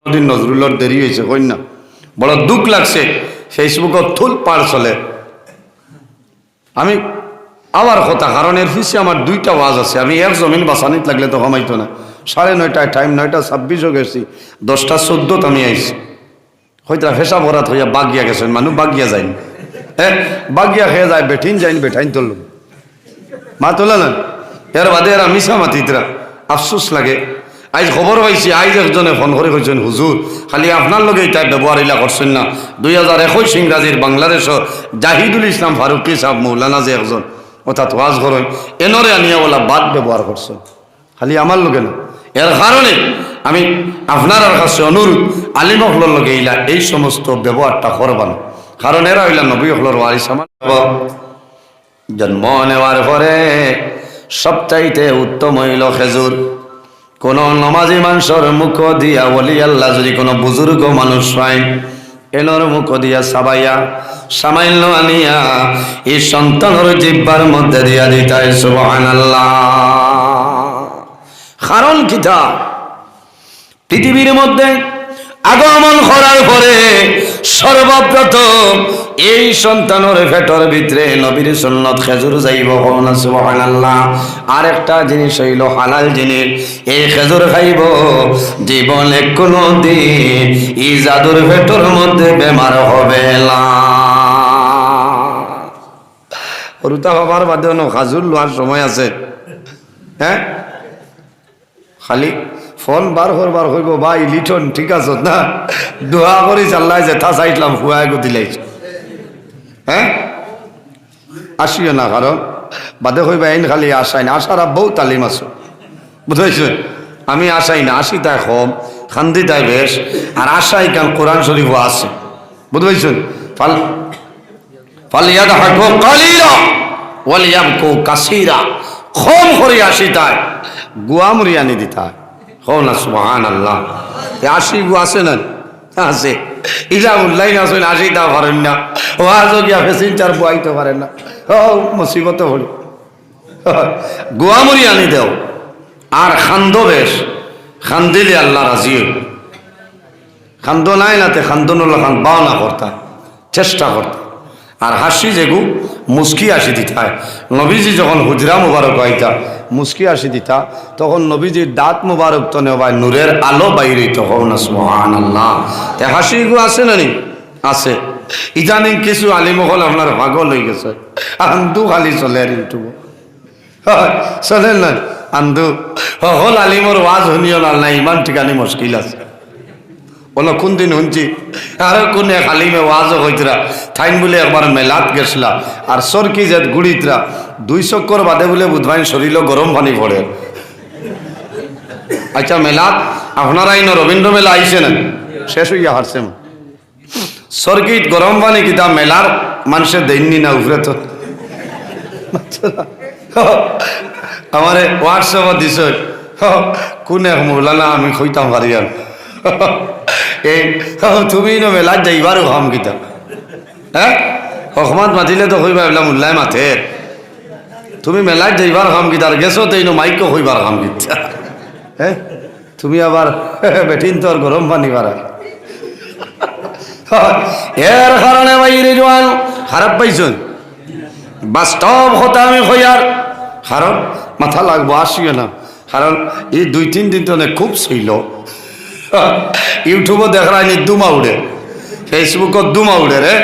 দিন নজরুলের দেরি হয়েছে কই না, বড় দুঃখ লাগছে। ফেসবুকত থুল পার চলে। আমি আবার কথা, কারণ এর পিছিয়ে আমার দুইটা ওয়াজ আছে। আমি এক জমিন বাসানিত লাগলে তো কমাইতো না। 9:30 টাইম, 9:26 গেছি, 10:14 আমি আইছি। হয়তো ফেসা ভরাত হইয়া বাগিয়া গেছেন, মানুষ বাগিয়া যায়নি। হ্যাঁ, বাগিয়া খেয়ে যায়, বেঠিন যায়নি, বেঠাইন তুলল মা তোলা না। এর বাদে এরা মিশা মাতিতরা, আফসোস লাগে। আজ খবর পাইছি, আজ একজনে ফোন করে কইছেন, হুজুর খালি আপনার লগে এটা ব্যবহার ইলা করছেন না। 2021 ইংরাজির বাংলাদেশের জাহিদুল ইসলাম ফারুকি সাহেব মৌলানা যে একজন অর্থাৎ ওয়াজ করেন, এনরে আনিয়া বলা বাদ ব্যবহার করছেন, খালি আমার লোকে না। এর কারণে আমি আপনার কাছে অনুরোধ, আলিম হকলর লগে ইলা এই সমস্ত ব্যবহারটা করবান, কারণ এরা হইলা নবী হকলর ওয়ারিস। আমার জন্ম নেওয়ার পরে সবচাইতে উত্তম হইল খেজুর। কোন নমাজি মানুষের মুখ দিয়া বলি আল্লাহ যদি কোনো বুজুর্গ মানুষ হয়, এনর মুখ দিয়া সাবাইয়া সামাইল আনিয়া এই সন্তানের জিব্বার মধ্যে দিয়া দিতাই সুবহানাল্লাহ। কারণ কিতা, পৃথিবীর মধ্যে আগমন করার পরে সর্বপ্রথম এই সন্তানের পেটের ভিতরে নবীর সুন্নত খেজুর যাইব, সুবহানাল্লাহ। আর একটা জিনিস হইল হালাল জিনিস, এই খেজুর খাইব, জীবনে কোনো দিন এই জাদুর পেটের মধ্যে বেমার হবে না। রুতা হবার বাদে খাজুর লোয়ার সময় আছে। হ্যাঁ, খালি ফোন বার করবার হইব, ভাই লিটন ঠিক আছে না, দোয়া করি চাল্লাই যে তা চাইলাম হুয়াই গতি লাগছে। হ্যাঁ, আসিও না, কারণ বাদে হইবা আইন খালি আসাই না। আসার বউ তালিম আছে, বুঝাইছেন? আমি আসাই না, আসি তাই কম, খান্দি তাই বেশ, আর আসাই কান কোরআন শরীফ আছে, বুঝাইছেন? ফালিয়াদহাকু কালিলা ওয়ালিয়াবকু কাসীরা, কম করে আসি তাই গুয়া মুরিয়ানি দিতা হো না, সুবহানাল্লাহ। আসি গু আছে না, আছে ইলা উল্লাই না আসেন, আসি তা পারেন না, ও আজ গিয়া ফেসিনটার বুয়াইতে পারেন না, ও মুসিবতে হল। গুয়া মুরিয়ানি দেও আর খান্দ বেশ, খান্দিলে আল্লাহ রাজি হইল। খান্দ নাই নাতে খান্দনুল্লাহ খান বাও না করতা, চেষ্টা করতা। আর হাসি যেগু মুস্কি আসি দিতা। নবীজি যখন হুজরা মুবারক আইতা মুস্কি আসি দিতা, তখন নবীজির দাঁত মুবারক তো নেবাই নূরের আলো বাইরে তখন না, সুবহানাল্লাহ। তে হাসি গু আছে না নি? আছে। ইদানিং কিছু আলিমহল আপনার পাগল হয়ে গেছে, আন্দু খালি চলে আর ইউটিউব চলেন না, আন্দু হল আলিমর ওয়াজ শুনিও না, ইমান ঠিকানি মুশকিল আছে। বলো কোন দিন শুনছি আর কোন এক আলিমে ওয়াজও হইতরা থাইন বলে একবার মেলাত গেছিলা, আর সরকি যে গুড়িতরা 2 চক্কর বাদে বলে বুধবাই শরীর গরম পানি পড়ে। আচ্ছা, মেলাত আপনারা ইন রবীন্দ্র মেলা আইসে না, শেষ হইয়া হারছে সরকিত গরম পানি কিতা মেলার মানুষের দেননি না উপরে তো আমার হোয়াটসঅ্যাপত দিছ কোন এক মৌলানা আমি কইতাম পারি আর এই তুমি ন মেলাত যাইবারও হাম কিতা। হ্যাঁ, হকমাত মাতিলে তো কইবা এগুলা মোল্লাই মাথে, তুমি মেলাত যাইবার হাম কিতা, আর গেছো তো ইনো মাইকও কইবার হাম কিতা। হ্যাঁ, তুমি আবার বেঠিন তোর গরম পানি বাড়া। এর কারণে বাইরে জোয়ান খারাপ পাইছুন, বাস্তব কথা আমি কইয়ার, কারণ মাথা লাগবো আসিও না, কারণ এই 2-3 দিন তো খুব ছিল। ইউটিউবও দেখায়নি দুমা উড়ে, ফেসবুকত দুমা উড়ে রে,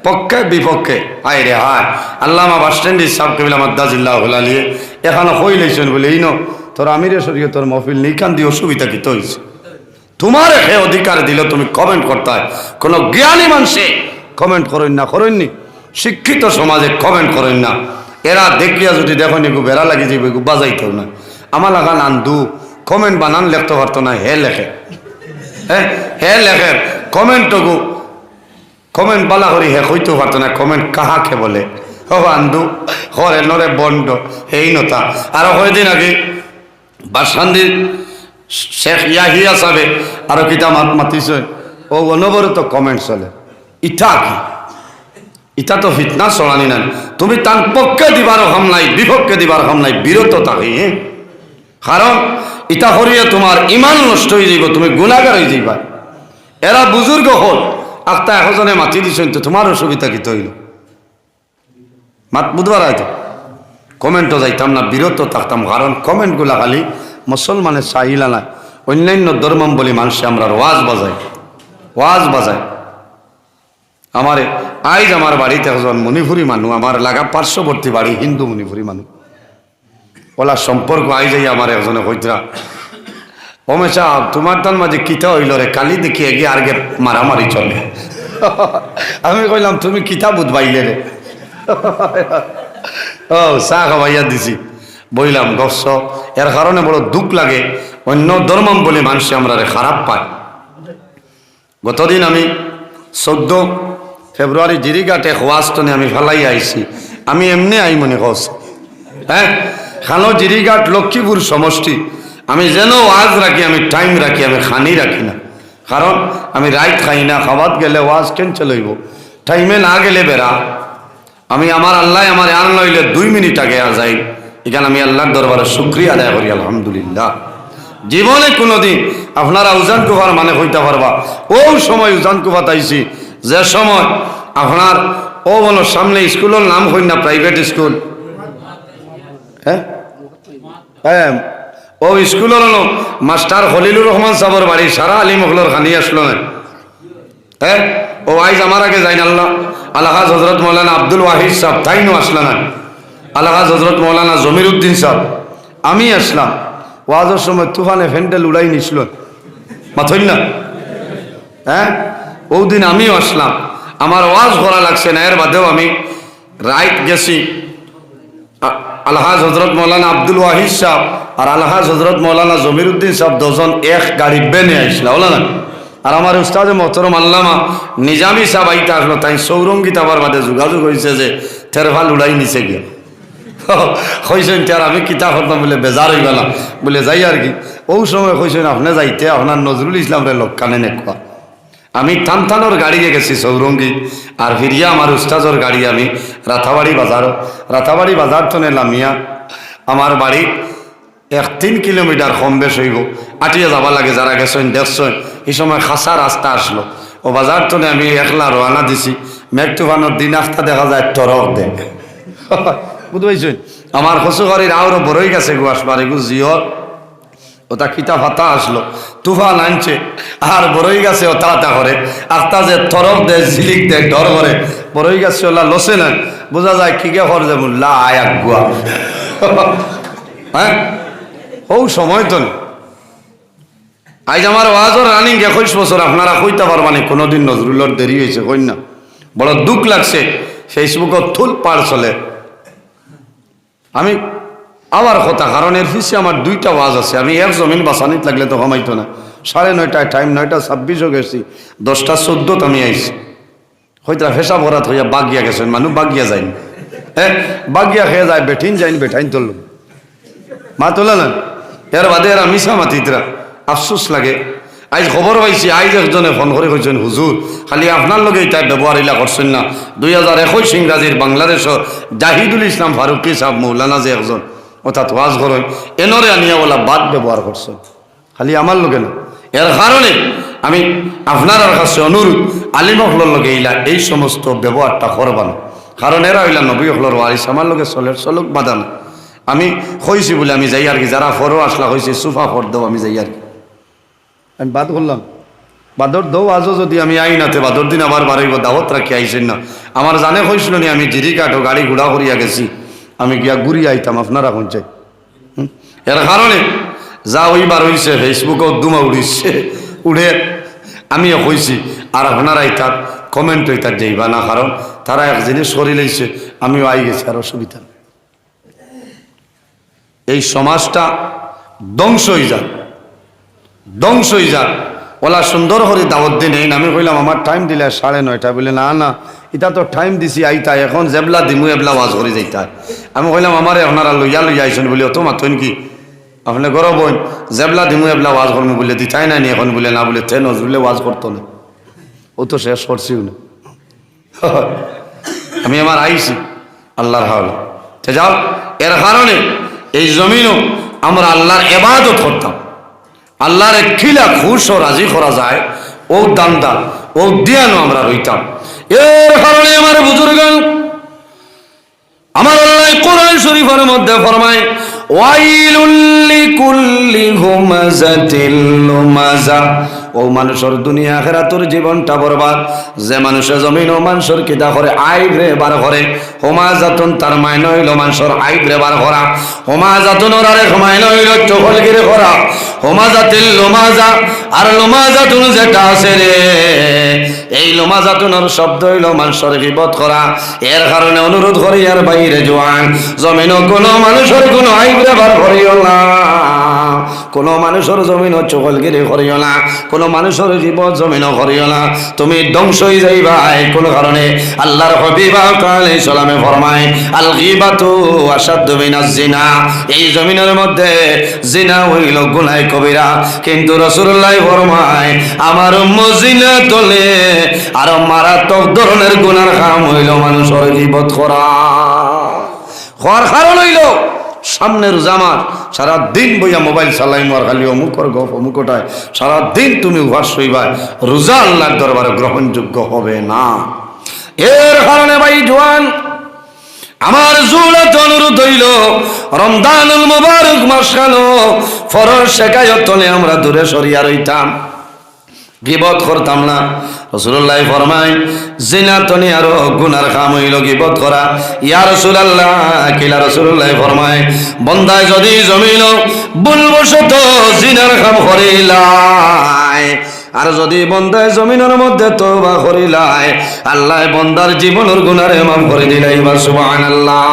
পক্ষে বিপক্ষে। হায় রে হায়, আল্লামা বাস স্ট্যান্ডের সাহেব কেবিলা মাদ্দাজিল্লাহ হলালিয়ে এখানে কই লাইছেন বলে, ইনো তোর আমিরে শরীয় তোর মহফিল নিকান দিয়ে অসুবিধা কি হয়েছে? তোমার হে অধিকার দিল তুমি কমেন্ট করতে হয়। কোনো জ্ঞানী মানুষে কমেন্ট করেন না, করেননি শিক্ষিত সমাজে কমেন্ট করেন না। এরা দেখিয়া যদি দেখো নি বেড়া লাগি যাবে, বাজাইতেও না। আমার লাগান আন্দু কমেন্ট বানান লিখতে পারতো না, হে লেখে। হ্যাঁ, হে লেখে কমেন্টটুকু, কমেন্ট বালা করি হে কইতেও পারতো না কমেন্ট কাহাকে বলে। ও আন্দু হরে নরে বন্ড এই নতা। আরো কয়েকদিন আগে বাসকান্দির শেখ ইয়াহিয়া সাহেব আরো কিতা মাতিছে, ও অনবরত কমেন্ট চলে। ইটা কি? ইটা তো ফিতনা চলানি না। তুমি তার পক্ষে দিবার হাম নাই, বিপক্ষে দিবার হাম নাই, বিরত থাকি। কারণ ইটা করিয়ে তোমার ইমান নষ্ট হয়ে যাইব, তুমি গুনাহগার হয়ে যাইবা। এরা বুজুর্গ হল, আখতা একজনে মাতি দিছেন, তো তোমার অসুবিধা কি তৈল? মাত বুধবার হয়তো কমেন্টও যাইতাম না, বিরত থাকতাম, কারণ কমেন্টগুলা খালি মুসলমানের চাহিলা না, অন্যান্য ধর্মাবলী মানুষে আমরা ওয়াজ বাজায়। আমারে আইজ আমার বাড়িতে একজন মণিপুরি মানুষ, আমার লাগা পার্শ্ববর্তী বাড়ি হিন্দু মণিপুরি মানুষ, ওলা সম্পর্ক আই যাই আমার একজনে কইতরা, ওমেশা তোমার তার মাঝে কিতা হইল রে, কালি দেখি এগিয়ে আগে মারামারি চলে। আমি কইলাম তুমি কিতা বুঝবাইলে রে? ও চা খাওয়াইয়া দিছি, বইলাম গস। এর কারণে বড় দুঃখ লাগে, অন্য ধর্মাবলী মানুষে আমরা খারাপ পায়। গতদিন আমি 14 ফেব্রুয়ারি জিরিঘাটে ওয়াজটনে আমি ফেলাই আইছি, আমি এমনি আই মনে কস, হ্যাঁ খানো জিরিঘাট লক্ষ্মীপুর সমষ্টি। আমি যেন ওয়াজ রাখি, আমি টাইম রাখি, আমি খানি রাখি না, কারণ আমি রাইত খাই না। খাবাত গেলে ওয়াজ কেন চলইব, টাইমে না গেলে বেড়া। আমি আমার আল্লাহ আমার আন লইলে 2 মিনিট আগে যাই, এখানে আমি আল্লাহর দরবারে শুকরিয়া আদায় করি, আলহামদুলিল্লাহ। জীবনে কোনোদিন আপনারা উজান কুফার মানে হইতে পারবা, ও সময় উজান কুফাত আইছি যে সময় আপনার ও বলো সামনে স্কুলের নাম হই না, প্রাইভেট স্কুল, হ্যাঁ হ্যাঁ, ও স্কুলের হলো মাস্টার খলিলুর রহমান সাহেবের বাড়ি, সারা আলী মহলর খানি আসলো না, হ্যাঁ ও আইজ আমার আগে যাই না। আলহাজ হজরত মৌলানা আব্দুল ওয়াহিদ সাহেব তাইনও আসলো না, আলহাজ হজরত মৌলানা জমির উদ্দিন সাহেব, আমি আসলাম। ওয়াজের সময় তুফানে ফ্যান্ডেল উড়াই নিছিল মাথই না, হ্যাঁ ওদিন আমিও আসলাম, আমার ওয়াজ করা লাগছে না। এর বাদেও আমি রাইট গেছি, আলহাজ হজরত মৌলানা আব্দুল ওয়াহিদ সাহেব আর আলহাজ হজরত মৌলানা জমির উদ্দিন সাহেব দুজন এক গাড়ি বেনে আসলা, বলো না। আর আমার উস্তাদে মোহতরম আল্লামা নিজামি সাহেব আইতে আসলো, তাই সৌরঙ্গিত আবার বাদে যোগাযোগ হয়েছে যে থেরফাল উড়াই নিচে গিয়া কইছেন তার আমি কিতা করতাম বলে বেজার হয়ে গেলাম, বলে যাই আর কি। ও সময় কইছেন আপনি যাইতে আপনার নজরুল ইসলাম রে লক্ষানে নেখা। আমি থানথানোর গাড়িয়ে গেছি সৌরঙ্গী, আর ফিরিয়া আমার উস্তাজর গাড়ি আমি রাতাবাড়ি বাজার তো নামিয়া আমার বাড়ি 1-3 কিলোমিটার কম বেশ হইব, আটিয়ে যাবা লাগে, যারা গেছেন দেখছেন। এই সময় খাসা রাস্তা আসলো, ও বাজার তো আমি একলা রওনা দিছি। মেঘ তুফানোর দিন আস্তা দেখা যায় টরক দেয়, বুঝতে পারছেন। আমার কচুঘরের আরো বড়ই গেছে গুয়াসবার এগু জিওর, ওটা কিতা ফাতা আসলো, তুফান আনছে আর বড়ই গাছে ও তাড়াতা করে আস্তা যে থরক দেয়, ঝিলিক দেয়, ডর করে বড়ই গাছে ওলা লসে না, বোঝা যায় কি গে হর যে মুল্লা আয়াক গুয়া। হ্যাঁ ও সময় তো আজ আমার ওয়াজর রানিং 21 বছর, আপনারা কইতে পারবানি কোনোদিন নজরুলের দেরি হয়েছে কই না। বড় দুঃখ লাগছে, ফেসবুকত থুল পার চলে। আমি আবার কথা, কারণ এর পিছিয়ে আমার 2টা ওয়াজ আছে, আমি এক জমিন বাসানিত লাগলে তো কমাইতো না। 9:30 টাইম, 9:26 গেছি, 10:14 আমি আইছি। হয়তো ফেসা ভরাত হইয়া বাগিয়া গেছেন, মানুষ বাগিয়া যায়নি, হ্যাঁ বাগিয়া খেয়ে যায়, বেঠিন যাইনি, বেঠাইন তুলল মা তোলা না। এর বাদে এরা মিশা মাতিতরা, আফসোস লাগে। আজ খবর পাইছি, আজ একজনে ফোন করে কইছেন হুজুর খালি আপনার লগে এটা ব্যবহার ইলা করছেন না, 2021 ইংরাজির বাংলাদেশ জাহিদুল ইসলাম ফারুকি সাহেব মৌলানা যে একজন অর্থাৎ ওয়াজ করেন, এনরে আনিয়া বলা বাদ ব্যবহার করছেন, খালি আমার লোকে না। এর কারণে আমি আপনার কাছে অনুরোধ, আলিম হকলর লগে ইলা এই সমস্ত ব্যবহারটা করবান, কারণ এরা হইলা নবী হকলর ওয়ারিস, আমার লগে চলক বাদান। আমি কইছি বলে আমি যাই আর কি, যারা ফরও আসলা হয়েছে সুফা ফর দেও, আমি যাই আর কি। আমি বাদ করলাম, বাদর দৌ আজও যদি আমি আই নাতে বাদর দিন আবার বাড়াইব, দাওয়াত রাখি আইসেন না। আমার জানে হয়েছিল নি আমি জিরিকাটো গাড়ি ঘোড়া করিয়া গেছি, আমি গিয়া ঘুরিয়ে আইতাম, আপনারা কোন চাই। এর কারণে যা ওইবার হইছে ফেসবুকেও দুমা উড়িছে, উড়ে আমিও কইছি, আর আপনারাই তার কমেন্ট হই তার যাইবা না, কারণ তারা এক জিনিস করি লাইছে, আমিও আই গেছি, আর অসুবিধা। এই সমাজটা ধ্বংস হয়ে যাক, ওলা সুন্দর করে দাওয়াত দিন। আমি কইলাম আমার টাইম দিলে 9:30, বলে না না এটা তো টাইম দিছি আইতা, এখন জেবলা দিমু এবলা ওয়াজ করে যাইতা। আমি কইলাম আমারে আপনারা লইয়া আইসেন বলে, অত মাতন কি আপনি গরব হইন, জেবলা দিমু এবলা ওয়াজ করবো বলে দিতাই না নি এখন, বলে না বলে তে নজরুলে ওয়াজ করতো না, ও তো শেষ করছিও না। আমি আমার আইছি আল্লাহর হাওলা যাও। এর কারণে এই জমিনও আমরা আল্লাহর ইবাদত করতাম, আল্লাহরে খিলা খুশ ও রাজি করা যায়, ও দান্দা ও দিয়ানো আমরা রইতাম। এর কারণে আমার বুজুর্গ, আমার আল্লাহ কোরআন শরীফের মধ্যে ফরমায়, ওয়াইলুল লিকুল্লি হুমাযাতিল লুমাযা। ও মানুষের দুনিয়া আখিরাতের জীবনটা বরবাদ, যে মানুষের জমিন ও মানুষের কিতা করে আইবরে বার করে। হুমাযাতুন তার মাইন হইল মানুষের আইবরে বার করা। হুমাযাতুন ওর আরেক মাইন হইল চহলগিরি করা। হুমাযাতিল লুমাযা, আর লুমাযাতুন যেটা আছে রে, এই লুমাযাতুনের শব্দ হইল মানুষের গীবত করা। এর কারণে অনুরোধ করি আর বাইরে জোয়ান, জমিন কোনো মানুষের কোনো আইবরে বার করিও না, কোনো মানুষের জমিন চকলগিরি করিও না, কোনো মানুষের জীবন জমিনও করিও না, তুমি ধ্বংস হয়ে যাইবা কোন কারণে। আল্লাহর হাবিব আলাইহিস সালামে ফরমায়, আল গীবাতু আশাদ্দু মিনাজ জিনা। এই জমিনের মধ্যে জিনা হইল গুনাহ কবিরা, কিন্তু রাসূলুল্লাহ ফরমায় আমার উম্মত জিনা তোলে আর মারাত্মক ধরনের গুনার কাম হইল মানুষের গীবত করা। হওয়ার কারণ হইল সামনের জামাত সারা দিন বইয়া মোবাইল চালাইম আর খালি অমুকর গপ অমুকটায় সারা দিন তুমি উহাস হইবা, রোজা আল্লাহর দরবারে গ্রহণযোগ্য হবে না। এর কারণে ভাই জোয়ান, আমার জুলত অনুরোধ হইল, রমজানুল মুবারক মাস গেল, ফরজ শেখায়ত তলে আমরা দূরে সরিয়া রইতাম, গীবত করতাম না। রাসূলুল্লাহ ফরমায়, জিনা তনি আরো গুনার কাম হইল গীবত করা। ইয়া রাসূলুল্লাহ, কিলা রাসূলুল্লাহ ফরমায়, বন্দায় যদি জমিল ভুলবশত জিনার কাম করিলাই, আর যদি বন্দায় জমিনের মধ্যে তওবা করিলাই, আল্লাহ বন্দার জীবনের গুনারে মাফ করে দিলাই। সুবহানাল্লাহ।